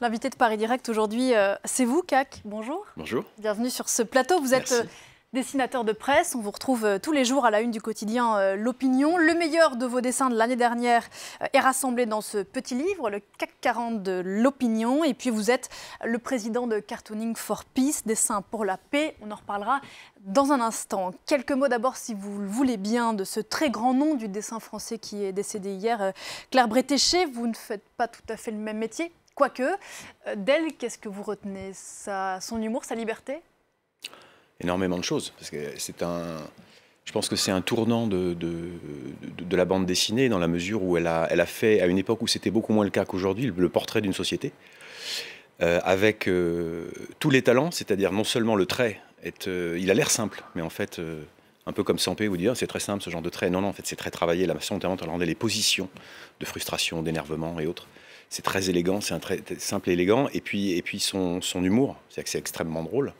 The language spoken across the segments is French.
L'invité de Paris Direct aujourd'hui, c'est vous, CAC. Bonjour. Bonjour. Bienvenue sur ce plateau. Vous êtes dessinateur de presse. On vous retrouve tous les jours à la une du quotidien L'Opinion. Le meilleur de vos dessins de l'année dernière est rassemblé dans ce petit livre, le CAC 40 de L'Opinion. Et puis vous êtes le président de Cartooning for Peace, Dessins pour la paix. On en reparlera dans un instant. Quelques mots d'abord, si vous le voulez bien, de ce très grand nom du dessin français qui est décédé hier, Claire Bretéché. Vous ne faites pas tout à fait le même métier. Quoique, d'elle, qu'est-ce que vous retenez? Son humour, sa liberté? Énormément de choses. Parce que je pense que c'est un tournant de la bande dessinée, dans la mesure où elle a fait, à une époque où c'était beaucoup moins le cas qu'aujourd'hui, le portrait d'une société, avec tous les talents, c'est-à-dire non seulement le trait, il a l'air simple, mais en fait, un peu comme Sampé, vous dites, c'est très simple ce genre de trait. Non, en fait, c'est très travaillé. La façon dont on rendait les positions de frustration, d'énervement et autres. C'est très élégant, c'est un trait simple et élégant. Et puis son humour, c'est-à-dire que c'est extrêmement drôle.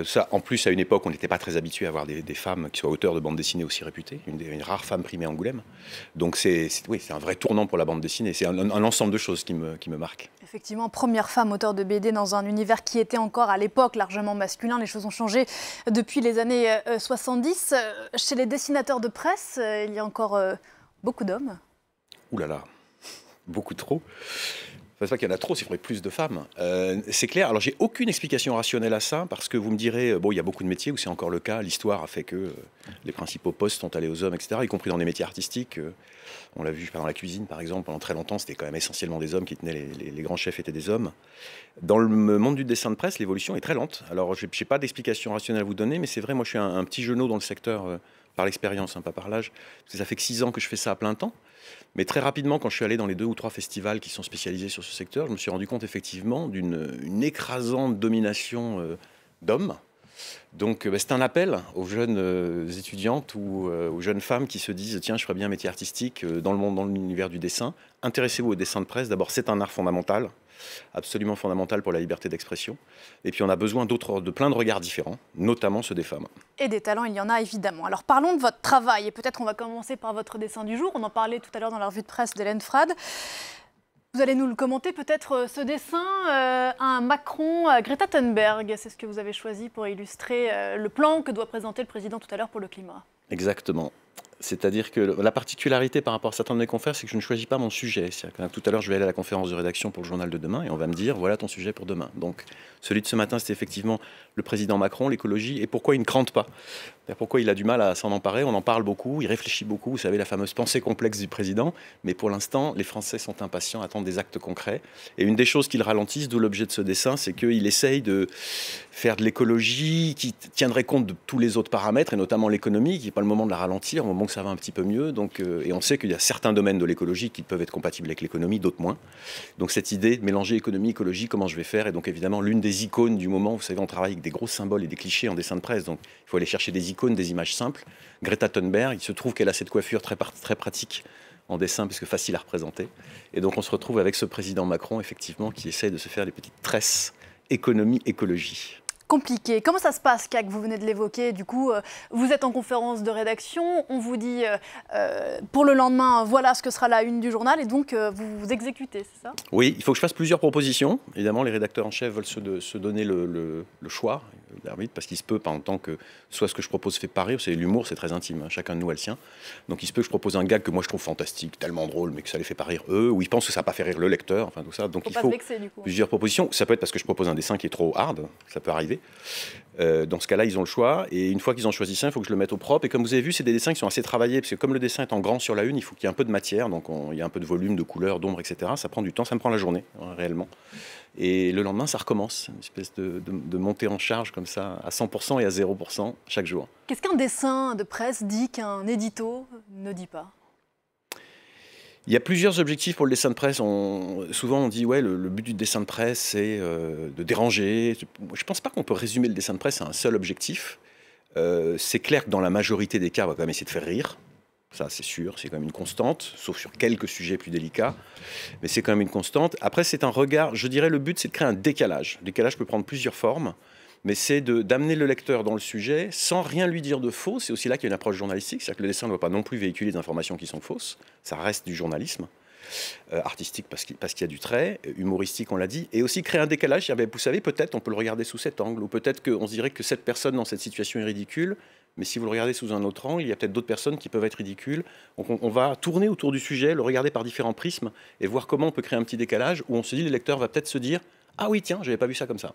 Ça, en plus, à une époque, on n'était pas très habitué à avoir des femmes qui soient auteurs de bande dessinée aussi réputées. Une rare femme primée à Angoulême. Donc c'est un vrai tournant pour la bande dessinée. C'est un ensemble de choses qui me marquent. Effectivement, première femme auteure de BD dans un univers qui était encore à l'époque largement masculin. Les choses ont changé depuis les années 70. Chez les dessinateurs de presse, il y a encore beaucoup d'hommes. Ouh là là, beaucoup trop. C'est pas qu'il y en a trop, c'est vrai, plus de femmes. C'est clair. Alors, j'ai aucune explication rationnelle à ça, parce que vous me direz, bon, il y a beaucoup de métiers où c'est encore le cas. L'histoire a fait que les principaux postes sont allés aux hommes, etc., y compris dans des métiers artistiques. On l'a vu dans la cuisine, par exemple. Pendant très longtemps, c'était quand même essentiellement des hommes qui tenaient les grands chefs étaient des hommes. Dans le monde du dessin de presse, l'évolution est très lente. Alors, je n'ai pas d'explication rationnelle à vous donner, mais c'est vrai, moi, je suis un petit genou dans le secteur, par l'expérience, pas par l'âge. Parce que ça fait que 6 ans que je fais ça à plein temps. Mais très rapidement, quand je suis allé dans les 2 ou 3 festivals qui sont spécialisés sur ce secteur, je me suis rendu compte effectivement d'une écrasante domination d'hommes. Donc c'est un appel aux jeunes étudiantes ou aux jeunes femmes qui se disent « Tiens, je ferais bien un métier artistique dans l'univers du dessin. Intéressez-vous au dessin de presse. D'abord, c'est un art fondamental, absolument fondamental pour la liberté d'expression. Et puis on a besoin de plein de regards différents, notamment ceux des femmes. » Et des talents, il y en a évidemment. Alors parlons de votre travail, et peut-être on va commencer par votre dessin du jour. On en parlait tout à l'heure dans la revue de presse d'Hélène Frade. Vous allez nous le commenter, peut-être ce dessin, un Macron à Greta Thunberg. C'est ce que vous avez choisi pour illustrer le plan que doit présenter le président tout à l'heure pour le climat. Exactement. C'est-à-dire que la particularité par rapport à certains de mes confrères, c'est que je ne choisis pas mon sujet. Tout à l'heure, je vais aller à la conférence de rédaction pour le journal de demain et on va me dire, voilà ton sujet pour demain. Donc, celui de ce matin, c'était effectivement le président Macron, l'écologie, et pourquoi il ne crante pas. Pourquoi il a du mal à s'en emparer. On en parle beaucoup, il réfléchit beaucoup. Vous savez, la fameuse pensée complexe du président. Mais pour l'instant, les Français sont impatients, attendent des actes concrets. Et une des choses qui le ralentissent, d'où l'objet de ce dessin, c'est qu'il essaye de faire de l'écologie qui tiendrait compte de tous les autres paramètres, et notamment l'économie, qui n'est pas le moment de la ralentir, au moment que ça va un petit peu mieux. Donc, et on sait qu'il y a certains domaines de l'écologie qui peuvent être compatibles avec l'économie, d'autres moins. Donc cette idée de mélanger économie, écologie, comment je vais faire? Et donc évidemment, l'une des icônes du moment, vous savez, on travaille avec des gros symboles et des clichés en dessin de presse, donc il faut aller chercher des icônes, des images simples. Greta Thunberg, il se trouve qu'elle a cette coiffure très pratique en dessin, puisque facile à représenter. Et donc on se retrouve avec ce président Macron, effectivement, qui essaye de se faire des petites tresses économie, écologie. Compliqué. Comment ça se passe, CAC? Vous venez de l'évoquer. Du coup, vous êtes en conférence de rédaction. On vous dit pour le lendemain, voilà ce que sera la une du journal. Et donc, vous exécutez, c'est ça? Oui, il faut que je fasse plusieurs propositions. Évidemment, les rédacteurs en chef veulent se donner le choix, parce qu'il se peut, en tant que soit ce que je propose fait pas rire, c'est l'humour, c'est très intime. Hein, chacun de nous a le sien. Donc, il se peut que je propose un gag que moi je trouve fantastique, tellement drôle, mais que ça les fait pas rire eux, ou ils pensent que ça va pas faire rire le lecteur. Enfin, tout ça. Donc, il faut vexer, du coup. Plusieurs propositions. Ça peut être parce que je propose un dessin qui est trop hard, ça peut arriver. Dans ce cas-là, ils ont le choix. Et une fois qu'ils ont choisi ça, il faut que je le mette au propre. Et comme vous avez vu, c'est des dessins qui sont assez travaillés. Parce que comme le dessin est en grand sur la une, il faut qu'il y ait un peu de matière. Donc il y a un peu de volume, de couleur, d'ombre, etc. Ça prend du temps. Ça me prend la journée, réellement. Et le lendemain, ça recommence. Une espèce de montée en charge comme ça, à 100% et à 0% chaque jour. Qu'est-ce qu'un dessin de presse dit qu'un édito ne dit pas? Il y a plusieurs objectifs pour le dessin de presse. Souvent, on dit ouais, le but du dessin de presse, c'est de déranger. Je ne pense pas qu'on peut résumer le dessin de presse à un seul objectif. C'est clair que dans la majorité des cas, on va quand même essayer de faire rire. Ça, c'est sûr, c'est quand même une constante, sauf sur quelques sujets plus délicats. Mais c'est quand même une constante. Après, c'est un regard. Je dirais le but, c'est de créer un décalage. Le décalage peut prendre plusieurs formes. Mais c'est d'amener le lecteur dans le sujet sans rien lui dire de faux. C'est aussi là qu'il y a une approche journalistique. C'est-à-dire que le dessin ne doit pas non plus véhiculer des informations qui sont fausses. Ça reste du journalisme. artistique parce qu'il y a du trait, humoristique, on l'a dit, et aussi créer un décalage. Vous savez, peut-être on peut le regarder sous cet angle, ou peut-être qu'on se dirait que cette personne dans cette situation est ridicule, mais si vous le regardez sous un autre angle, il y a peut-être d'autres personnes qui peuvent être ridicules. Donc on va tourner autour du sujet, le regarder par différents prismes, et voir comment on peut créer un petit décalage, où on se dit, le lecteur va peut-être se dire « Ah oui, tiens, je n'avais pas vu ça comme ça ».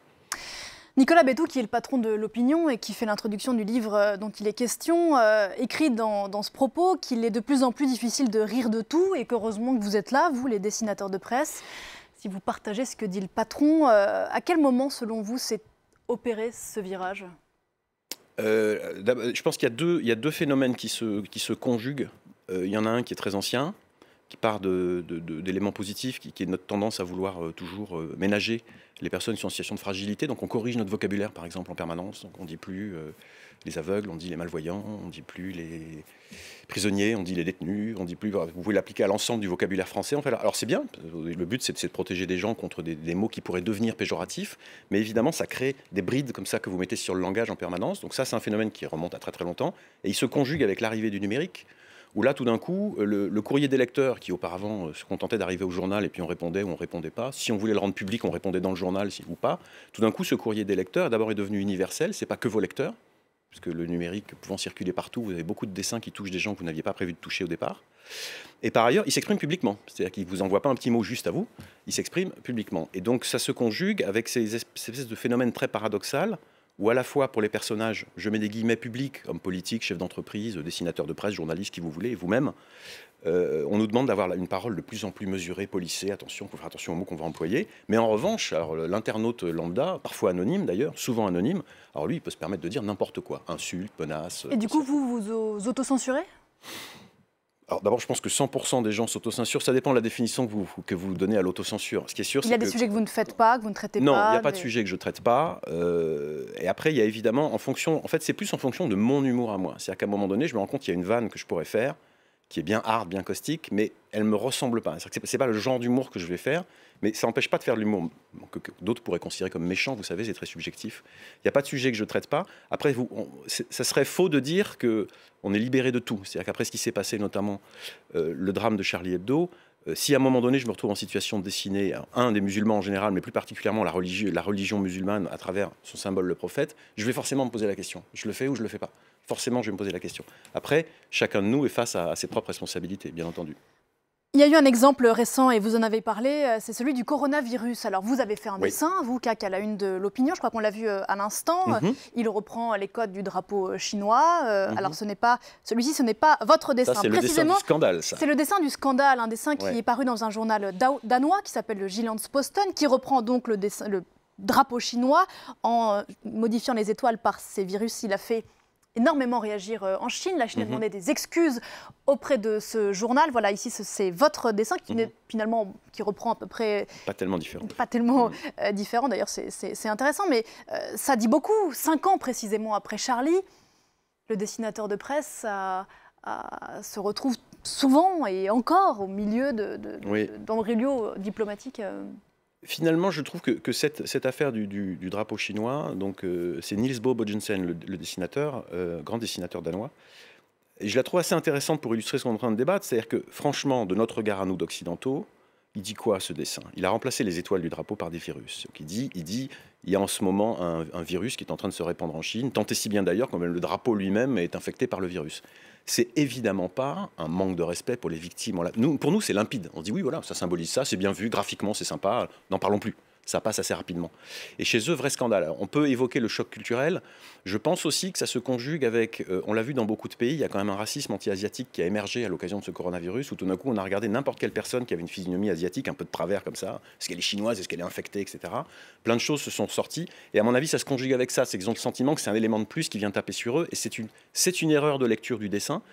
Nicolas Bétou, qui est le patron de l'Opinion et qui fait l'introduction du livre dont il est question, écrit dans ce propos qu'il est de plus en plus difficile de rire de tout et qu'heureusement que vous êtes là, vous les dessinateurs de presse. Si vous partagez ce que dit le patron, à quel moment, selon vous, s'est opéré ce virage ? Je pense qu'il y a deux phénomènes qui se conjuguent. Il y en a un qui est très ancien, qui part d'éléments positifs, qui est notre tendance à vouloir toujours ménager les personnes qui sont en situation de fragilité. Donc on corrige notre vocabulaire, par exemple, en permanence. Donc on ne dit plus les aveugles, on dit les malvoyants, on ne dit plus les prisonniers, on dit les détenus, on dit plus... Vous pouvez l'appliquer à l'ensemble du vocabulaire français. En fait. Alors c'est bien, le but c'est de protéger des gens contre des mots qui pourraient devenir péjoratifs, mais évidemment ça crée des brides comme ça que vous mettez sur le langage en permanence. Donc ça c'est un phénomène qui remonte à très très longtemps, et il se conjugue avec l'arrivée du numérique, où là, tout d'un coup, le courrier des lecteurs, qui auparavant se contentait d'arriver au journal et puis on répondait ou on répondait pas, si on voulait le rendre public, on répondait dans le journal ou pas, tout d'un coup, ce courrier des lecteurs, d'abord, est devenu universel, c'est pas que vos lecteurs, puisque le numérique pouvant circuler partout, vous avez beaucoup de dessins qui touchent des gens que vous n'aviez pas prévu de toucher au départ. Et par ailleurs, il s'exprime publiquement, c'est-à-dire qu'il ne vous envoie pas un petit mot juste à vous, il s'exprime publiquement. Et donc, ça se conjugue avec ces espèces de phénomènes très paradoxal, où à la fois pour les personnages, je mets des guillemets publics, hommes politiques, chefs d'entreprise, dessinateurs de presse, journalistes, qui vous voulez, et vous-même, on nous demande d'avoir une parole de plus en plus mesurée, policée, attention, il faut faire attention aux mots qu'on va employer. Mais en revanche, l'internaute lambda, parfois anonyme d'ailleurs, souvent anonyme, alors lui, il peut se permettre de dire n'importe quoi, insultes, menaces... Et du coup, vous autocensurez ? Alors d'abord, je pense que 100% des gens s'autocensurent. Ça dépend de la définition que vous donnez à l'autocensure. Ce qui est sûr, il y a des sujets que vous ne faites pas, que vous ne traitez non, pas. Non, il n'y a pas de sujet que je ne traite pas. Et après, il y a évidemment, en fait, c'est plus en fonction de mon humour à moi. C'est-à-dire qu'à un moment donné, je me rends compte qu'il y a une vanne que je pourrais faire, qui est bien hard, bien caustique, mais elle ne me ressemble pas. Ce n'est pas le genre d'humour que je vais faire, mais ça n'empêche pas de faire de l'humour que d'autres pourraient considérer comme méchant, vous savez, c'est très subjectif. Il n'y a pas de sujet que je ne traite pas. Après, ça serait faux de dire qu'on est libéré de tout. C'est-à-dire qu'après ce qui s'est passé, notamment le drame de Charlie Hebdo, si à un moment donné je me retrouve en situation de dessiner un des musulmans en général, mais plus particulièrement la religion musulmane à travers son symbole, le prophète, je vais forcément me poser la question. Je le fais ou je ne le fais pas? Forcément, je vais me poser la question. Après, chacun de nous est face à ses propres responsabilités, bien entendu. Il y a eu un exemple récent, et vous en avez parlé, c'est celui du coronavirus. Alors, vous avez fait un dessin, vous, CAC, à la une de l'Opinion, je crois qu'on l'a vu à l'instant. Il reprend les codes du drapeau chinois. Alors, celui-ci, ce n'est pas votre dessin. Ça, c'est le dessin du scandale, ça. C'est le dessin du scandale, un dessin qui est paru dans un journal danois qui s'appelle le Jyllands-Posten, qui reprend donc le drapeau chinois en modifiant les étoiles par ces virus. Il a fait énormément réagir en Chine. La Chine a demandé des excuses auprès de ce journal. Voilà, ici, c'est votre dessin finalement qui reprend à peu près... Pas tellement différent. Pas tellement différent, d'ailleurs, c'est intéressant, mais ça dit beaucoup. 5 ans précisément après Charlie, le dessinateur de presse se retrouve souvent et encore au milieu d'embryos diplomatiques. Finalement, je trouve que cette affaire du drapeau chinois, donc c'est Niels Bohr Bogensen, le dessinateur, grand dessinateur danois, et je la trouve assez intéressante pour illustrer ce qu'on est en train de débattre. C'est-à-dire que, franchement, de notre regard à nous d'occidentaux, il dit quoi ce dessin? Il a remplacé les étoiles du drapeau par des virus. Donc, il dit, il y a en ce moment un virus qui est en train de se répandre en Chine, tant et si bien d'ailleurs que même le drapeau lui-même est infecté par le virus. C'est évidemment pas un manque de respect pour les victimes. Pour nous, c'est limpide. On se dit oui, voilà, ça symbolise ça, c'est bien vu, graphiquement, c'est sympa, n'en parlons plus. Ça passe assez rapidement. Et chez eux, vrai scandale. Alors, on peut évoquer le choc culturel. Je pense aussi que ça se conjugue avec, on l'a vu dans beaucoup de pays, il y a quand même un racisme anti-asiatique qui a émergé à l'occasion de ce coronavirus, où tout d'un coup, on a regardé n'importe quelle personne qui avait une physionomie asiatique, un peu de travers comme ça. Est-ce qu'elle est chinoise? Est-ce qu'elle est infectée, etc. Plein de choses se sont sorties. Et à mon avis, ça se conjugue avec ça. C'est qu'ils ont le sentiment que c'est un élément de plus qui vient taper sur eux. Et c'est une erreur de lecture du dessin.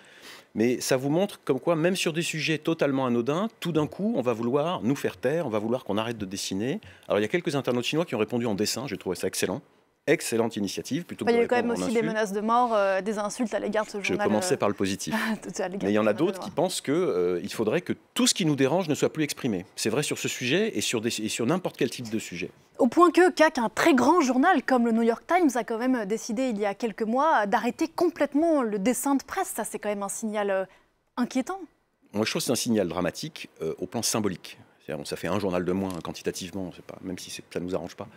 Mais ça vous montre comme quoi, même sur des sujets totalement anodins, tout d'un coup, on va vouloir nous faire taire, on va vouloir qu'on arrête de dessiner. Alors, il y a quelques internautes chinois qui ont répondu en dessin, j'ai trouvé ça excellent. Excellente initiative. Plutôt que il y a eu quand même aussi des menaces de mort, des insultes à l'égard de ce journal. Je commençais par le positif. Mais il y en a d'autres qui pensent qu'il faudrait que tout ce qui nous dérange ne soit plus exprimé. C'est vrai sur ce sujet et sur n'importe quel type de sujet. Au point que CAC, un très grand journal comme le New York Times, a quand même décidé il y a quelques mois d'arrêter complètement le dessin de presse. Ça, c'est quand même un signal inquiétant. Moi, je trouve que c'est un signal dramatique au plan symbolique. Ça fait un journal de moins quantitativement, même si ça ne nous arrange pas.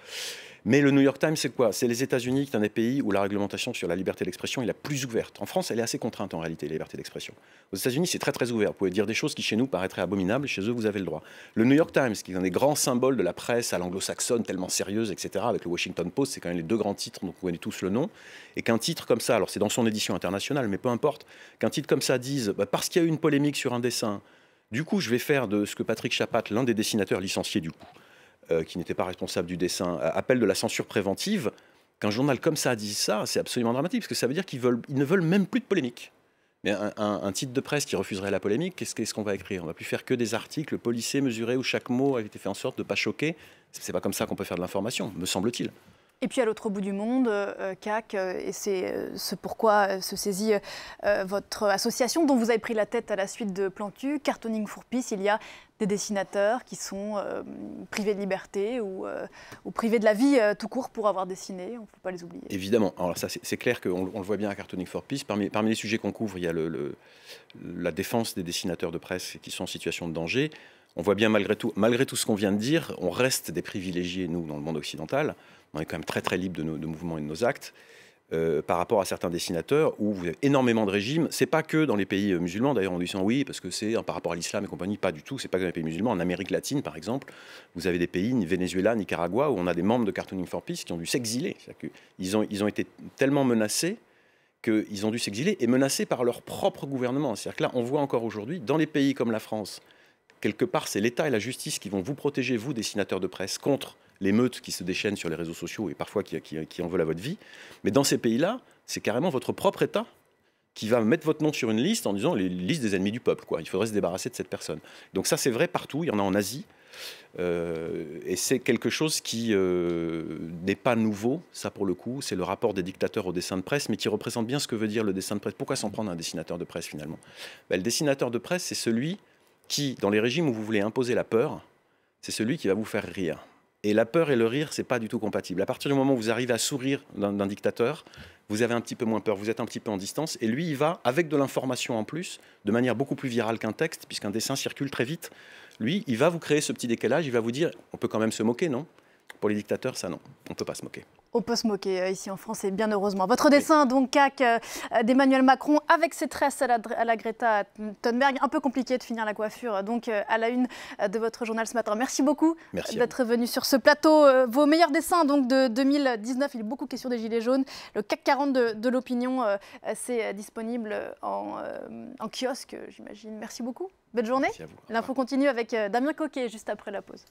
Mais le New York Times, c'est quoi? C'est les États-Unis qui est un des pays où la réglementation sur la liberté d'expression est la plus ouverte. En France, elle est assez contrainte en réalité, la liberté d'expression. Aux États-Unis, c'est très très ouvert. Vous pouvez dire des choses qui chez nous paraîtraient abominables, et chez eux, vous avez le droit. Le New York Times, qui est un des grands symboles de la presse à l'anglo-saxonne, tellement sérieuse, etc., avec le Washington Post, c'est quand même les deux grands titres dont vous connaissez tous le nom, et qu'un titre comme ça, alors c'est dans son édition internationale, mais peu importe, qu'un titre comme ça dise, parce qu'il y a eu une polémique sur un dessin, du coup, je vais faire de ce que Patrick Chapat, l'un des dessinateurs licenciés du coup, qui n'était pas responsable du dessin, appelle de la censure préventive. Qu'un journal comme ça dise ça, c'est absolument dramatique, parce que ça veut dire qu'ils ne veulent même plus de polémique. Mais un titre de presse qui refuserait la polémique, qu'est-ce qu'on va écrire? On va plus faire que des articles policés, mesurés, où chaque mot a été fait en sorte de ne pas choquer. C'est pas comme ça qu'on peut faire de l'information, me semble-t-il. Et puis à l'autre bout du monde, CAC, et c'est ce pourquoi se saisit votre association dont vous avez pris la tête à la suite de Plantu, Cartooning for Peace. Il y a des dessinateurs qui sont privés de liberté ou privés de la vie tout court pour avoir dessiné. On ne peut pas les oublier. Évidemment. Alors ça, c'est clair qu'on le voit bien à Cartooning for Peace. Parmi les sujets qu'on couvre, il y a la défense des dessinateurs de presse qui sont en situation de danger. On voit bien malgré tout ce qu'on vient de dire, on reste des privilégiés, nous, dans le monde occidental. On est quand même très très libre de nos mouvements et de nos actes. Par rapport à certains dessinateurs où vous avez énormément de régimes. C'est pas que dans les pays musulmans, d'ailleurs on dit oui parce que c'est par rapport à l'islam et compagnie, pas du tout. C'est pas que dans les pays musulmans. En Amérique latine par exemple, vous avez des pays, Venezuela, Nicaragua, où on a des membres de Cartooning for Peace qui ont dû s'exiler. Ils ont été tellement menacés qu'ils ont dû s'exiler et menacés par leur propre gouvernement. C'est-à-dire que là, on voit encore aujourd'hui, dans les pays comme la France, quelque part, c'est l'État et la justice qui vont vous protéger, vous, dessinateurs de presse, contre les meutes qui se déchaînent sur les réseaux sociaux et parfois qui en veulent à votre vie. Mais dans ces pays-là, c'est carrément votre propre État qui va mettre votre nom sur une liste en disant les listes des ennemis du peuple, quoi. Il faudrait se débarrasser de cette personne. Donc ça, c'est vrai partout. Il y en a en Asie. Et c'est quelque chose qui n'est pas nouveau, ça pour le coup. C'est le rapport des dictateurs au dessin de presse, mais qui représente bien ce que veut dire le dessin de presse. Pourquoi s'en prendre à un dessinateur de presse, finalement? Le dessinateur de presse, c'est celui qui, dans les régimes où vous voulez imposer la peur, c'est celui qui va vous faire rire. Et la peur et le rire, c'est pas du tout compatible. À partir du moment où vous arrivez à sourire d'un dictateur, vous avez un petit peu moins peur, vous êtes un petit peu en distance. Et lui, il va, avec de l'information en plus, de manière beaucoup plus virale qu'un texte, puisqu'un dessin circule très vite, lui, il va vous créer ce petit décalage, il va vous dire, on peut quand même se moquer, non? Pour les dictateurs, ça non, on ne peut pas se moquer. On peut se moquer ici en France, et bien heureusement. Votre dessin, donc, CAC, d'Emmanuel Macron, avec ses tresses à la Greta Thunberg. Un peu compliqué de finir la coiffure, donc, à la une de votre journal ce matin. Merci beaucoup d'être venu sur ce plateau. Vos meilleurs dessins donc, de 2019, il est beaucoup question des Gilets jaunes. Le CAC 40 de l'opinion, c'est disponible en kiosque, j'imagine. Merci beaucoup. Bonne journée. L'info continue avec Damien Coquet, juste après la pause.